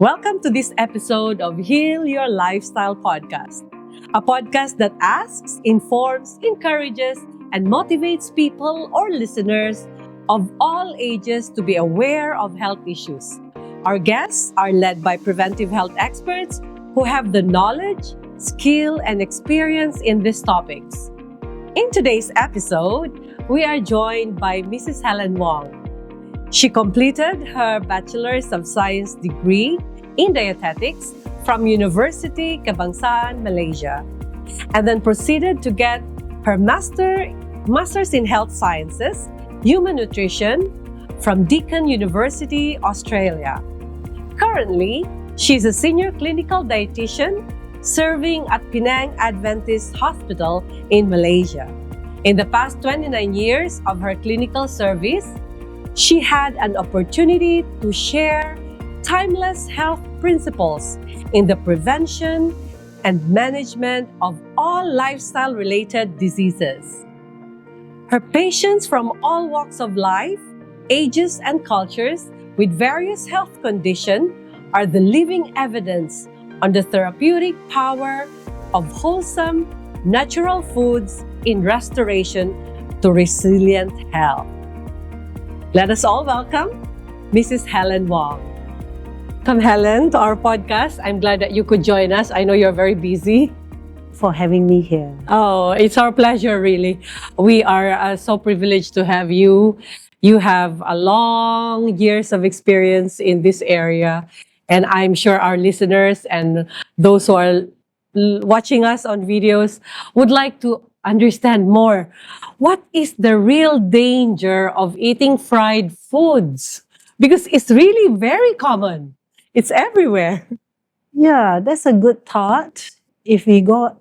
Welcome to this episode of Heal Your Lifestyle podcast, a podcast that asks, informs, encourages, and motivates people or listeners of all ages to be aware of health issues. Our guests are led by preventive health experts who have the knowledge, skill, and experience in these topics. In today's episode, we are joined by Mrs. Helen Wong. She completed her Bachelor's of Science degree in Dietetics from University Kebangsaan, Malaysia, and then proceeded to get her Master's in Health Sciences, Human Nutrition from Deakin University, Australia. Currently, she's a senior clinical dietitian serving at Penang Adventist Hospital in Malaysia. In the past 29 years of her clinical service, she had an opportunity to share timeless health principles in the prevention and management of all lifestyle-related diseases. Her patients from all walks of life, ages, and cultures with various health conditions are the living evidence on the therapeutic power of wholesome, natural foods in restoration to resilient health. Let us all welcome Mrs. Helen Wong. Come, Helen, to our podcast. I'm glad that you could join us. I know you're very busy. For having me here. Oh, it's our pleasure, really. We are so privileged to have you. You have a long years of experience in this area, and I'm sure our listeners and those who are watching us on videos would like to understand more. What is the real danger of eating fried foods? Because it's really very common. It's everywhere. Yeah, that's a good thought. If we go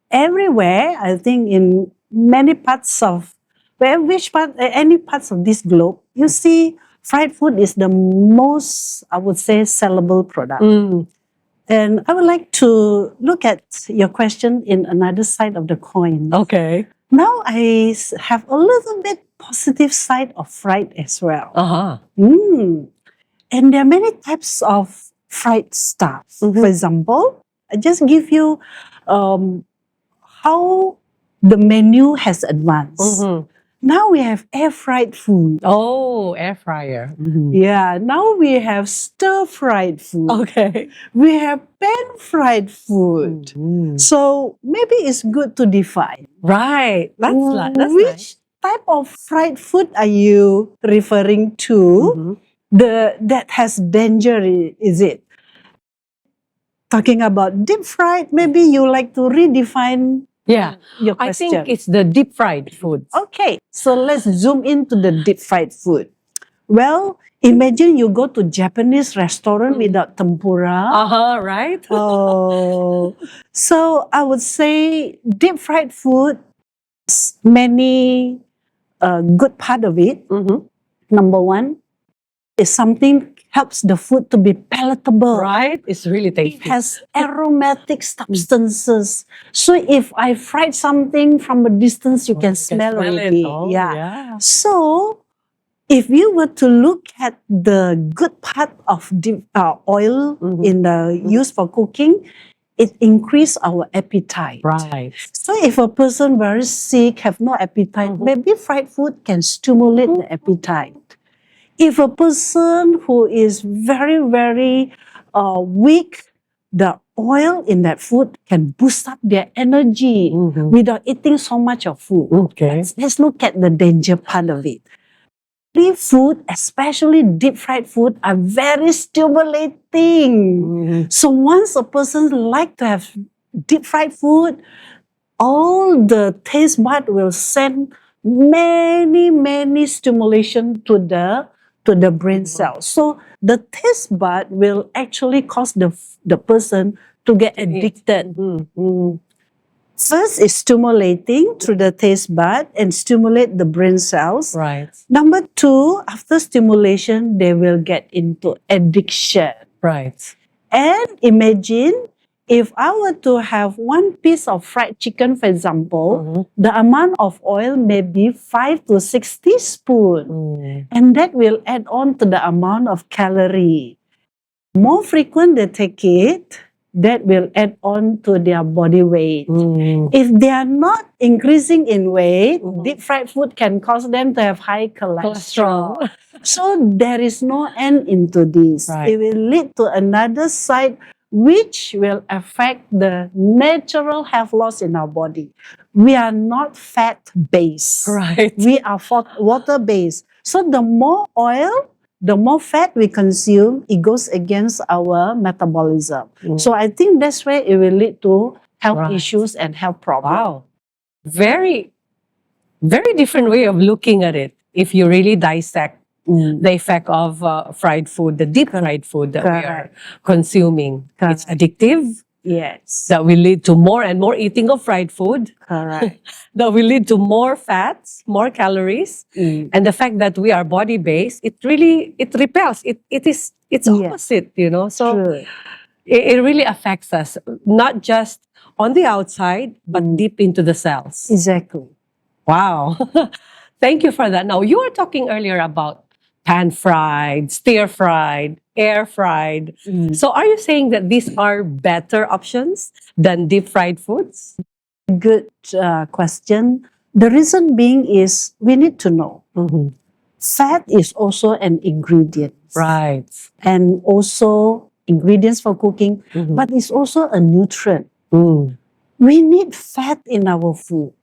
everywhere, I think in many parts of, any parts of this globe, you see fried food is the most, I would say, sellable product. And I would like to look at your question in another side of the coin. Okay. Now I have a little bit positive side of fried as well. And there are many types of fried stuff. For example, I just give you how the menu has advanced. Now we have air fried food. Oh, air fryer. Yeah, now we have stir fried food. Okay. We have pan fried food. So maybe it's good to define. Right. That's Which nice. type of fried food are you referring to? That has danger, is it? Talking about deep fried, maybe you like to redefine your question. I think it's the deep fried foods. Okay, so let's zoom into the deep fried food. Well, imagine you go to Japanese restaurant without tempura. Right? Oh, so I would say deep fried food has many good part of it. Number one is something helps the food to be palatable. Right? It's really tasty. It has aromatic substances. So if I fried something from a distance, you can smell it. Yeah. So if you were to look at the good part of the oil in the use for cooking, it increases our appetite. Right. So if a person very sick, have no appetite, maybe fried food can stimulate the appetite. If a person who is very, very weak, the oil in that food can boost up their energy without eating so much of food. Okay. Let's look at the danger part of it. Food, especially deep fried food, are very stimulating. So once a person like to have deep fried food, all the taste bud will send many stimulation to the brain cells. So the taste bud will actually cause the person to get addicted. First is stimulating through the taste bud and stimulate the brain cells. Right. Number two, after stimulation, they will get into addiction. Right. And imagine if I were to have one piece of fried chicken, for example, the amount of oil may be 5 to 6 teaspoons. And that will add on to the amount of calorie. More frequent they take it, that will add on to their body weight. If they are not increasing in weight, deep fried food can cause them to have high cholesterol. So there is no end into this. Right. It will lead to another side which will affect the natural health loss in our body. We are not fat-based. Right. We are water-based. So the more oil, the more fat we consume, it goes against our metabolism. So I think that's where it will lead to health Right. issues and health problems. Wow. Very, very different way of looking at it. If you really dissect the effect of fried food, the deep fried food that we are consuming. It's addictive. Yes. That will lead to more and more eating of fried food. Correct. That will lead to more fats, more calories. And the fact that we are body-based, it repels. It's opposite, you know. So True. it really affects us, not just on the outside, but deep into the cells. Exactly. Wow. Thank you for that. Now, you were talking earlier about pan-fried, stir-fried, air-fried. So are you saying that these are better options than deep-fried foods? Good question. The reason being is we need to know. Fat is also an ingredient. Right. And also ingredients for cooking, but it's also a nutrient. We need fat in our food.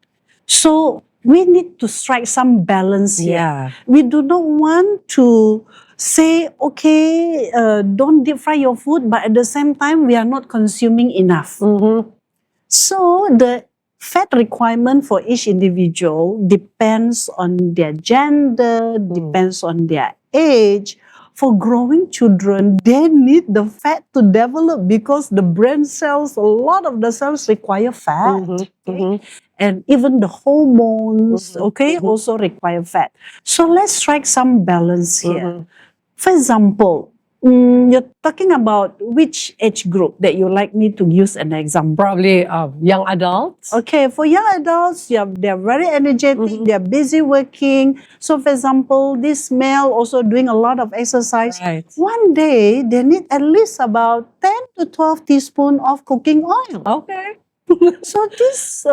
So we need to strike some balance here. Yeah. We do not want to say, okay, don't deep fry your food, but at the same time, we are not consuming enough. So the fat requirement for each individual depends on their gender, depends on their age. For growing children, they need the fat to develop because the brain cells, a lot of the cells require fat. Okay? And even the hormones, also require fat. So let's strike some balance here. For example, you're talking about which age group that you like me to use an example? Probably young adults. Okay, for young adults, they're very energetic, they're busy working. So for example, this male also doing a lot of exercise. Right. One day, they need at least about 10 to 12 teaspoons of cooking oil. Okay. So this,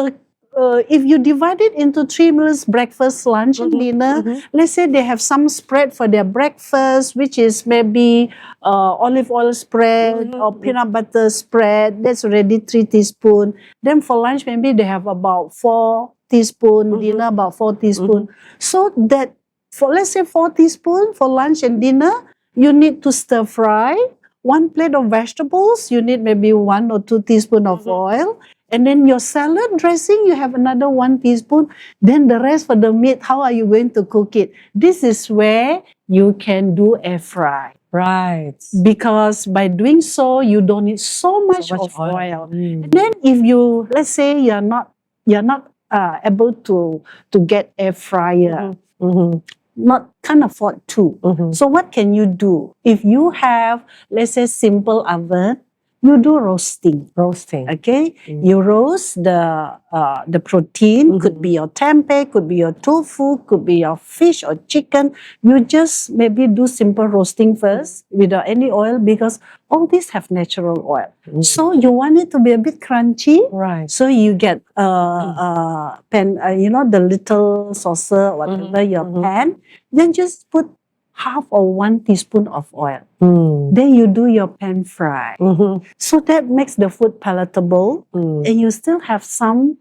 if you divide it into 3 meals, breakfast, lunch, and dinner, let's say they have some spread for their breakfast, which is maybe olive oil spread or peanut butter spread. That's already 3 teaspoons. Then for lunch, maybe they have about 4 teaspoons, dinner about 4 teaspoons. So that, for let's say 4 teaspoons for lunch and dinner, you need to stir fry. 1 plate of vegetables, you need maybe 1 or 2 teaspoons of oil. And then your salad dressing, you have another 1 teaspoon. Then the rest for the meat, how are you going to cook it? This is where you can do air fry. Right. Because by doing so, you don't need so much of oil. And then if you, let's say you're not able to get air fryer, not can't afford to. So what can you do? If you have, let's say, simple oven, you do roasting. Okay, you roast the protein. Could be your tempeh, could be your tofu, could be your fish or chicken. You just maybe do simple roasting first without any oil because all these have natural oil. So you want it to be a bit crunchy. Right. So you get pan, the little saucer, whatever your pan. Then just put half or 1 teaspoon of oil. Then you do your pan fry. So that makes the food palatable and you still have some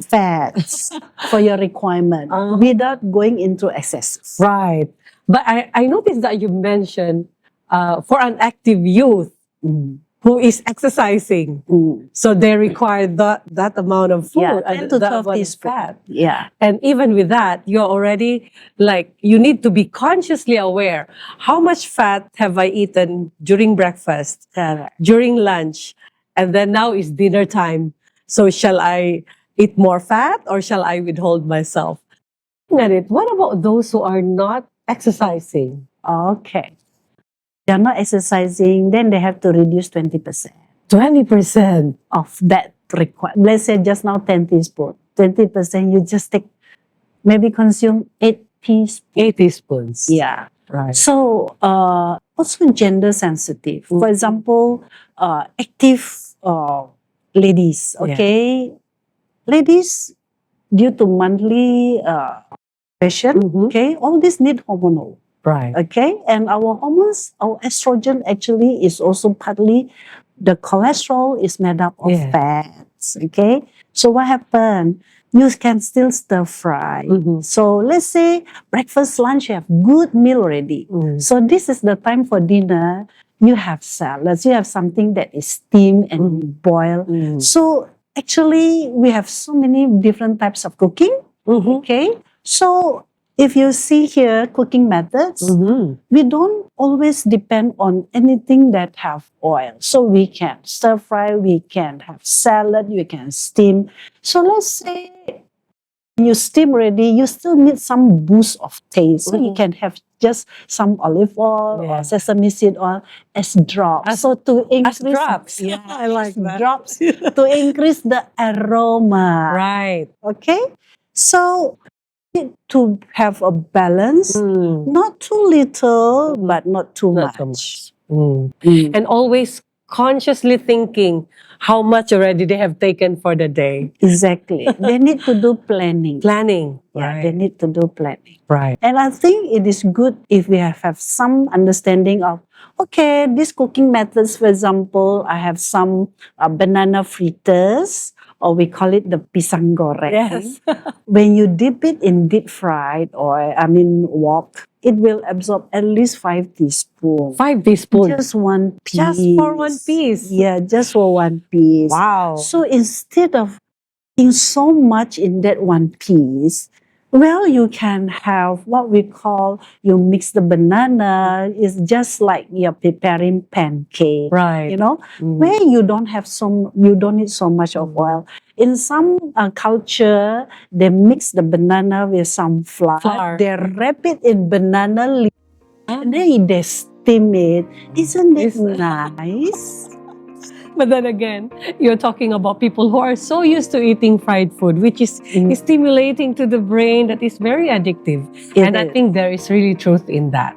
fats for your requirement without going into excessive. Right. But I noticed that you mentioned for an active youth who is exercising. So they require that amount of food. Yeah, 10 to 12 teaspoons. Fat. Yeah. And even with that, you're already you need to be consciously aware. How much fat have I eaten during breakfast, during lunch, and then now is dinner time. So shall I eat more fat or shall I withhold myself? What about those who are not exercising? Okay. They're not exercising, then they have to reduce 20%. 20% of that required. Let's say just now 10 teaspoons. 20%, you just take, maybe consume 8 teaspoons. 8 teaspoons. Yeah. Right. So also gender sensitive. For example, active ladies, Yeah. okay? Ladies, due to monthly pressure, okay, all these need hormonal. Right. Okay, and our hormones, our estrogen actually is also partly the cholesterol is made up of Yes. fats. Okay, so what happened? You can still stir fry. So let's say breakfast, lunch, you have good meal ready. So this is the time for dinner. You have salads. You have something that is steamed and boiled. So actually, we have so many different types of cooking. Okay, so if you see here cooking methods, we don't always depend on anything that have oil. So we can stir fry, we can have salad, we can steam. So let's say you steam ready, you still need some boost of taste. So you can have just some olive oil or sesame seed oil as drops. So to increase drops. yeah, I like that. drops to increase the aroma. Right. Okay, so to have a balance, not too little, but not too Not much. so much. And always consciously thinking how much already they have taken for the day. Exactly. They need to do planning. Planning. Yeah, they need to do planning. Right. And I think it is good if we have some understanding of, okay, these cooking methods, for example, I have some banana fritters, or we call it the pisang goreng. Yes. When you dip it in deep fried or, wok, it will absorb at least 5 teaspoons. 5 teaspoons. Just one piece. Just for one piece. Yeah, just for one piece. Wow. So instead of eating so much in that one piece, well, you can have what we call, you mix the banana. It's just like you're preparing pancake. Right. You know, where you don't need so much of oil. In some culture, they mix the banana with some flour. They wrap it in banana leaf. And then they steam it. Isn't it nice? But then again, you're talking about people who are so used to eating fried food, which is stimulating to the brain, that is very addictive. I think there is really truth in that.